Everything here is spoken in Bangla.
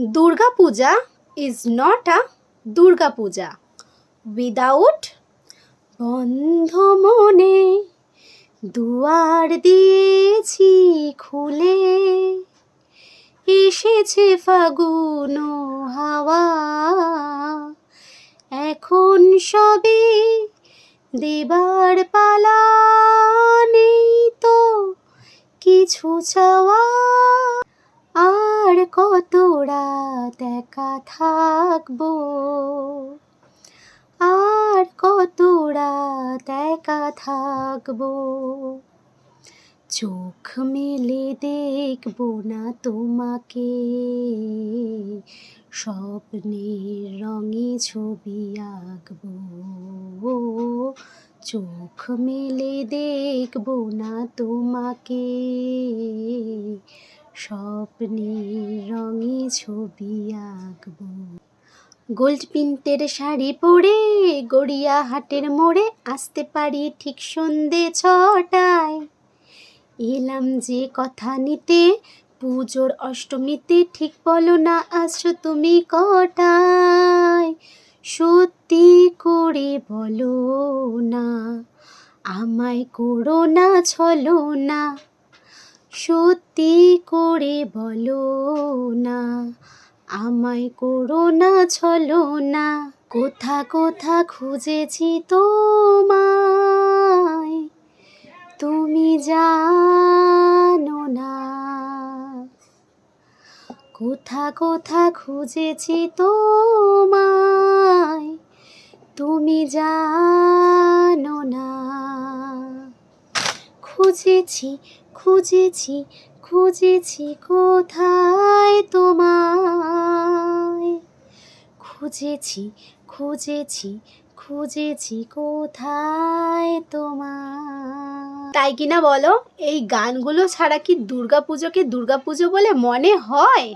Durga Puja is not a Durga Puja without বন্ধ মনে দুয়ার দিয়েছি খুলে এসেছে ফাগুন হাওয়া এখন সবে দেবার পালা নেই তো কিছু চাওয়া আর কত রাত একা থাকবো আর কত রাত একা থাকবো চোখ মেলে দেখবো না তোমাকে স্বপ্নের রঙে ছবি আঁকবো চোখ মেলে দেখবো না তোমাকে স্বপ্নের রঙে ছবি আঁকবো গোল্ড প্রিন্টের শাড়ি পরে গড়িয়াহাটের মোড়ে আসতে পারি ঠিক সন্ধে 6টায় এলাম যে কথা নিতে পুজোর অষ্টমীতে ঠিক বলো না আসছো তুমি কটায় সত্যি করে বলো না আমায় করো না ছলো না সত্যি করে বলো না আমায় করো না ছলো না কোথা কোথা খুঁজেছি তোমায় তুমি জানো না কোথা কোথা খুঁজেছি তোমায় তুমি জানো না খুঁজেছি খুঁজেছি খুঁজেছি কোথায় তোমায় খুঁজেছি খুঁজেছি খুঁজেছি কোথায় তোমায় তাই কিনা বলো এই গানগুলো ছাড়া কি দুর্গাপুজোকে দুর্গাপুজো বলে মনে হয়?